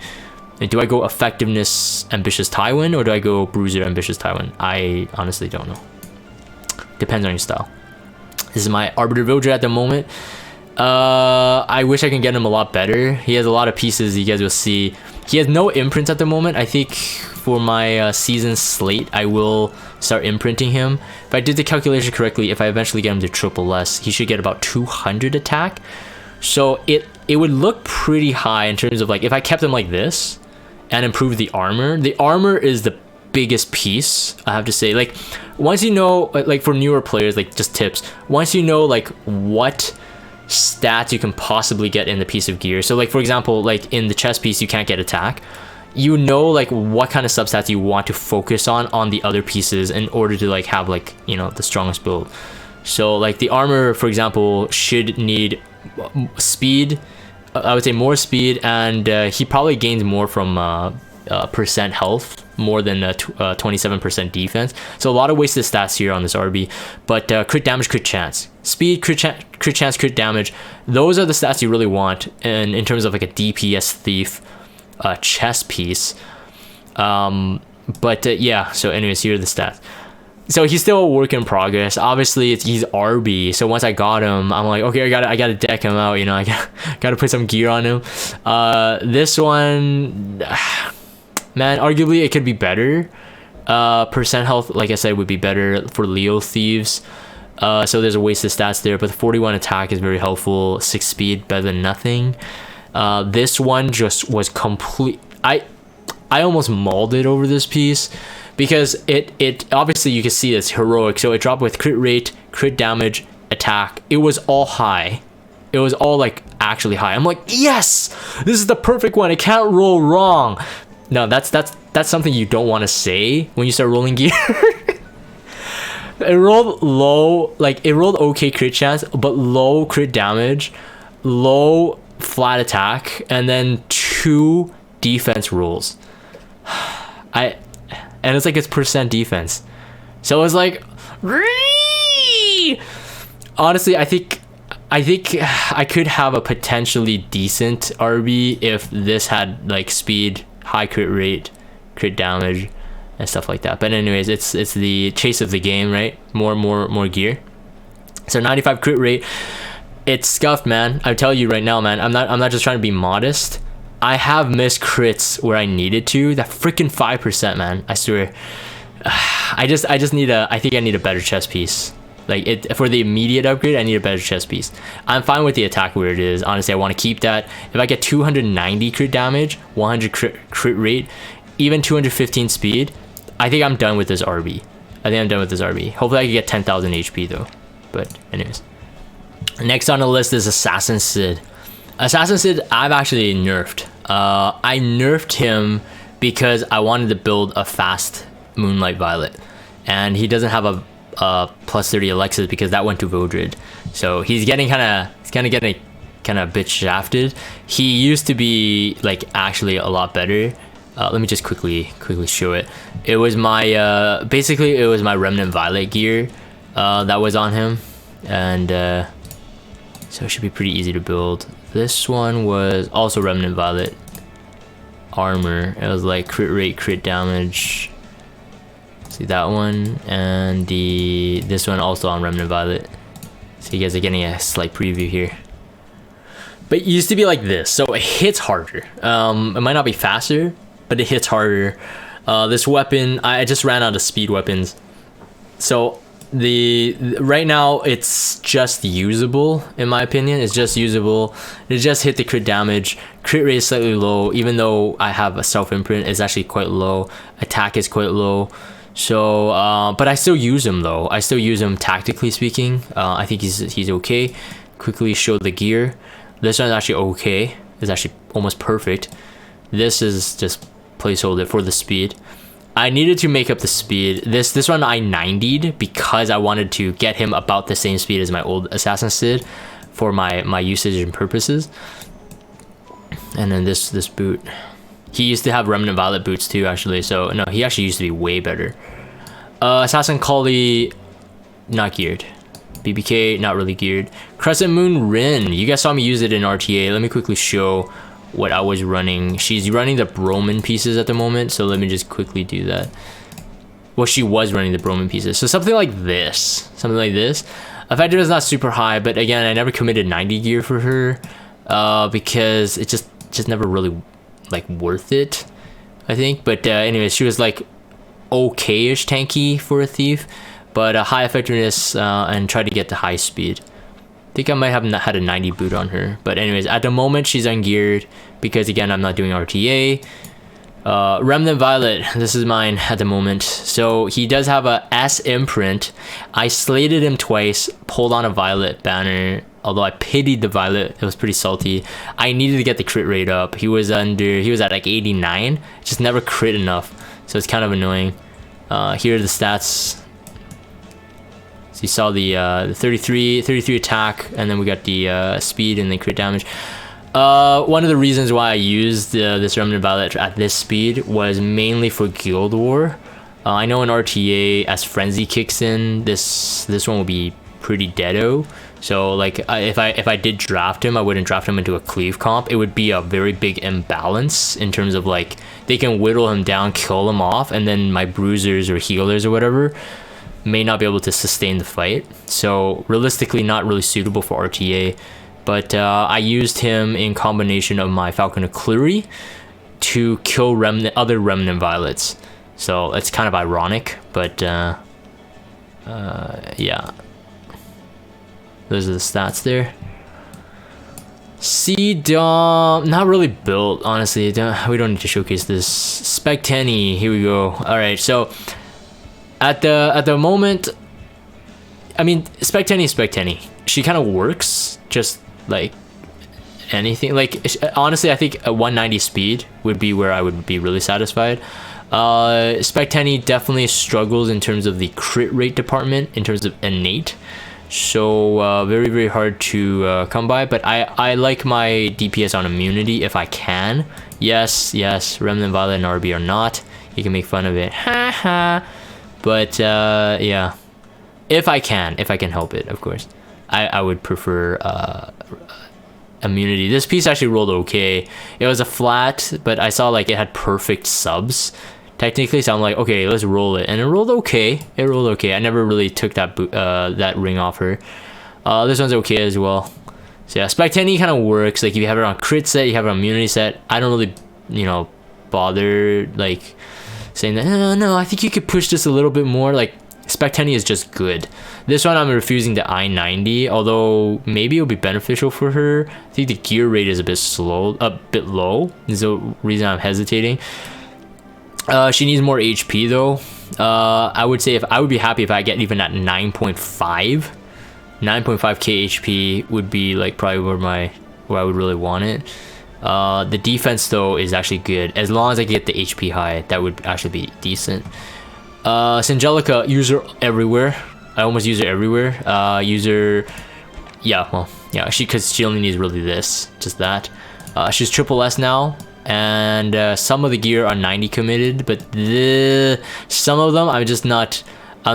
do I go effectiveness ambitious Tywin or do I go Bruiser ambitious Tywin? I honestly don't know. Depends on your style. This is my Arbiter Vildred at the moment. I wish I can get him a lot better. He has a lot of pieces, you guys will see. He has no imprints at the moment. I think for my season slate, I will start imprinting him. If I did the calculation correctly, if I eventually get him to triple S, he should get about 200 attack. So it would look pretty high in terms of like, if I kept him like this and improved the armor is the biggest piece, I have to say. Like, once you know, like for newer players, like just tips, once you know like what stats you can possibly get in the piece of gear. So like, for example, like in the chest piece, you can't get attack. You know, like what kind of substats you want to focus on the other pieces in order to like have like, you know, the strongest build. So like the armor, for example, should need speed, I would say more speed, and he probably gains more from percent health more than 27% defense. So a lot of wasted stats here on this RB, but crit damage, crit chance, speed, crit chance, crit damage. Those are the stats you really want in terms of like a DPS thief chess piece. Yeah, so anyways, here are the stats. So he's still a work in progress. Obviously, he's RB. So once I got him, I'm like, okay, I gotta deck him out. You know, I gotta put some gear on him. This one, man, arguably it could be better. Percent health, like I said, would be better for Leo thieves. So there's a wasted stats there, but the 41 attack is very helpful. 6 speed, better than nothing. This one just was complete. I almost mauled it over this piece. Because it obviously you can see it's heroic, so it dropped with crit rate, crit damage, attack. It was all high. It was all like actually high. I'm like, yes, this is the perfect one. It can't roll wrong. No, that's something you don't want to say when you start rolling gear. It rolled low, like it rolled okay crit chance, but low crit damage, low flat attack, and then 2 defense rolls. And it's like it's percent defense. So it's like, honestly, I think I could have a potentially decent RB if this had like speed, high crit rate, crit damage, and stuff like that. But anyways, it's the chase of the game, right? More gear. So 95 crit rate. It's scuffed, man. I tell you right now, man. I'm not just trying to be modest. I have missed crits where I needed to. That freaking 5%, man. I swear. I think I need a better chess piece. Like it for the immediate upgrade, I need a better chess piece. I'm fine with the attack where it is. Honestly, I want to keep that. If I get 290 crit damage, 100 crit rate, even 215 speed, I think I'm done with this RB. Hopefully I can get 10,000 HP though. But anyways. Next on the list is Assassin Sid. Assassin Sid, I've actually nerfed. I nerfed him because I wanted to build a fast Moonlight Violet, and he doesn't have a plus 30 Alexis because that went to Vildred. So he's getting kind of bit shafted. He used to be like actually a lot better. Let me just quickly show it. It was my basically it was my Remnant Violet gear that was on him, and so it should be pretty easy to build. This one was also Remnant Violet armor. It was like crit rate, crit damage. See that one, and this one also on Remnant Violet. So you guys are getting a slight preview here. But it used to be like this, so it hits harder. It might not be faster, but it hits harder. This weapon, I just ran out of speed weapons, so right now it's just usable in my opinion. It's just usable. It just hit the crit damage. Crit rate is slightly low, even though I have a self imprint. It's actually quite low. Attack is quite low. So but I still use him though. I still use him tactically speaking. I think he's okay. Quickly show the gear. This one's actually okay. It's actually almost perfect. This is just placeholder for the speed. I needed to make up the speed. This one I 90'd because I wanted to get him about the same speed as my old Assassin Sid for my usage and purposes. And then this boot. He used to have Remnant Violet boots too, actually. So no, he actually used to be way better. Assassin Kali, not geared. BBK, not really geared. Crescent Moon Rin. You guys saw me use it in RTA. Let me quickly show what I was running. She's running the Broman pieces at the moment, so let me just quickly do that. Well, she was running the Broman pieces, so something like this. Effective is not super high, but again, I never committed 90 gear for her because it just never really like worth it, I think. But anyways, she was like okay-ish tanky for a thief, but high effectiveness and tried to get to high speed. I think I might have had a 90 boot on her, but anyways, at the moment she's ungeared because again I'm not doing RTA. Remnant Violet, this is mine at the moment. So he does have a S imprint. I slated him twice, pulled on a Violet banner, although I pitied the Violet. It was pretty salty. I needed to get the crit rate up. He was at like 89, just never crit enough, so it's kind of annoying. Here are the stats. So you saw the 33 attack, and then we got the speed and the crit damage. One of the reasons why I used this Remnant Violet at this speed was mainly for Guild War. I know in RTA, as Frenzy kicks in, this one will be pretty deado. So like if I did draft him, I wouldn't draft him into a cleave comp. It would be a very big imbalance in terms of like they can whittle him down, kill him off, and then my bruisers or healers or whatever may not be able to sustain the fight. So realistically, not really suitable for RTA. But I used him in combination of my Falcon O'Cleary to kill other Remnant Violets. So it's kind of ironic, but yeah. Those are the stats there. C-Dom, not really built, honestly. We don't need to showcase this. Spectenny, here we go. All right, so at the moment, I mean, Spectenny. She kind of works, just like anything. Like honestly, I think a 190 speed would be where I would be really satisfied. Spectenny definitely struggles in terms of the crit rate department, in terms of innate. So very, very hard to come by, but I like my DPS on immunity if I can. Yes, Remnant Violet and RB are not. You can make fun of it, haha. But yeah, if I can help it, of course. I would prefer immunity. This piece actually rolled okay. It was a flat, but I saw like it had perfect subs technically, so I'm like, okay, let's roll it, and it rolled okay. I never really took that that ring off her. This one's okay as well. So yeah, Spectenny kind of works. Like if you have it on crit set, you have it on immunity set. I don't really, you know, bother like saying that no, I think you could push this a little bit more. Like Spectenny is just good. This one I'm refusing the i90, although maybe it'll be beneficial for her. I think the gear rate is a bit low. Is the reason I'm hesitating. She needs more HP though. I would say I would be happy if I get even at 9.5k HP would be like probably where I would really want it. The defense though is actually good. As long as I get the HP high, that would actually be decent. Sangelica, use her everywhere. I almost use her everywhere. Because she only needs really this, just that. She's triple S now, and some of the gear are 90 committed, but some of them I'm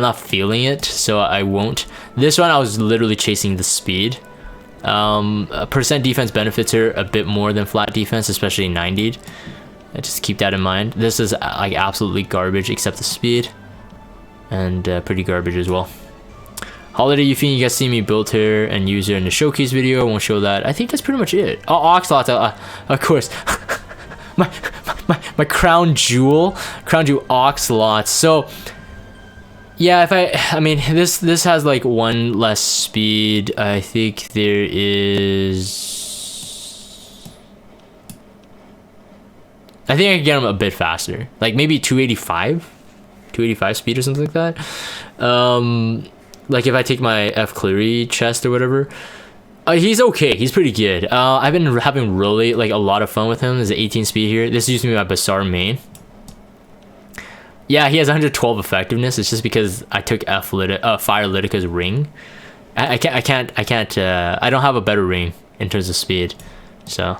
not feeling it, so I won't. This one I was literally chasing the speed. Percent defense benefits her a bit more than flat defense, especially 90'd. Just keep that in mind. This is like absolutely garbage except the speed, and pretty garbage as well. Holiday Euphine, you guys see me build her and use her in the showcase video. I won't show that. I think that's pretty much it. Oh, Oxlots, of course. my crown jewel Oxlots. So yeah, I mean this has like one less speed. I think there is. I think I can get him a bit faster, like maybe 285 speed or something like that. Like if I take my F Cleary chest or whatever, he's okay. He's pretty good. I've been having really like a lot of fun with him. There's an 18 speed here. This used to be my Bazaar main. Yeah, he has 112 effectiveness. It's just because I took Fire Lytica's ring. I can't. I don't have a better ring in terms of speed, so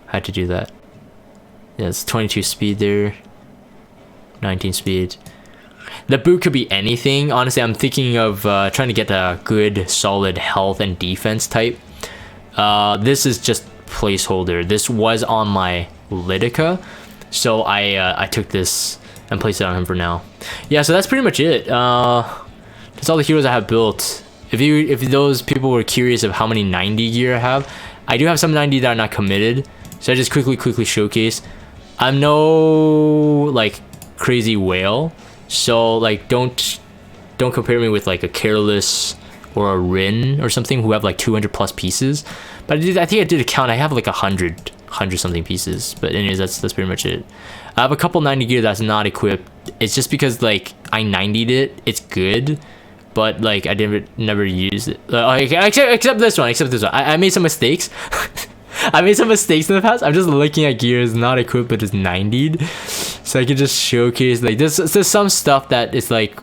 I had to do that. Yeah, it's 22 speed there, 19 speed. The boot could be anything. Honestly, I'm thinking of trying to get a good, solid health and defense type. This is just placeholder. This was on my Lytica, so I took this and placed it on him for now. Yeah, so that's pretty much it. That's all the heroes I have built. If those people were curious of how many 90 gear I do have some 90 that are not committed. So I just quickly showcase. I'm no like crazy whale, so like don't compare me with like a Careless or a Rin or something who have like 200 plus pieces. But I think I did a count. I have like 100 something pieces. But anyways, that's pretty much it. I have a couple 90 gear that's not equipped. It's just because like I 90'd it. It's good, but like I never used it. Except this one. I made some mistakes. I made some mistakes in the past. I'm just looking at gears not equipped but it's 90'd, so I can just showcase like there's some stuff that is like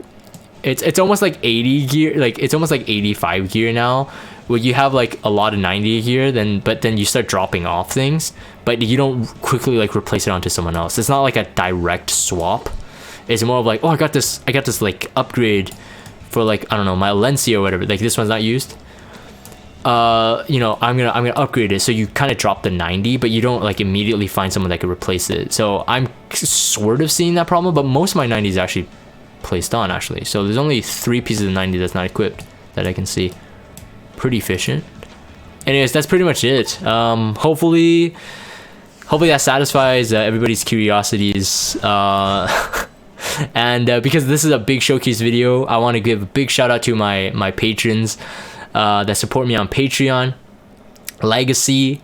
it's almost like 80 gear, like it's almost like 85 gear now, well, you have like a lot of 90 here, but then you start dropping off things, but you don't quickly like replace it onto someone else. It's not like a direct swap. It's more of like, oh, I got this like upgrade for like, I don't know, my Alencia or whatever. Like this one's not used. You know, I'm gonna upgrade it. So you kind of drop the 90, but you don't like immediately find someone that could replace it. So I'm sort of seeing that problem, but most of my 90 is actually placed on actually. So there's only 3 pieces of 90 that's not equipped that I can see. Pretty efficient. Anyways, that's pretty much it. Hopefully that satisfies everybody's curiosities. And because this is a big showcase video, I want to give a big shout out to my patrons that support me on Patreon. Legacy,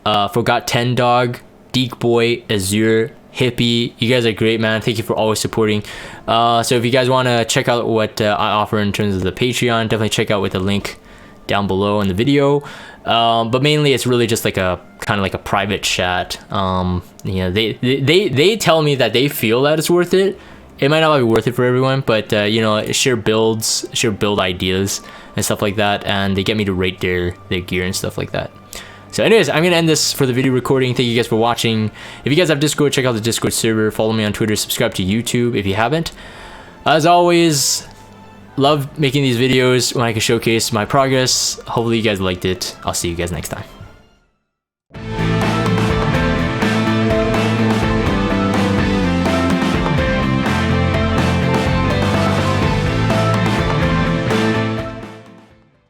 Forgot 10 Dog, Deek Boy, Azure, Hippie. You guys are great, man. Thank you for always supporting. So if you guys want to check out what I offer in terms of the Patreon, definitely check out with the link down below in the video. But mainly it's really just like a kind of like a private chat. You know, they tell me that they feel that it's worth it. It might not be worth it for everyone, but you know, share build ideas and stuff like that, and they get me to rate their gear and stuff like that. So anyways, I'm gonna end this for the video recording. Thank you guys for watching. If you guys have Discord, check out the Discord server. Follow me on Twitter. Subscribe to YouTube if you haven't. As always, love making these videos when I can showcase my progress. Hopefully you guys liked it. I'll see you guys next time.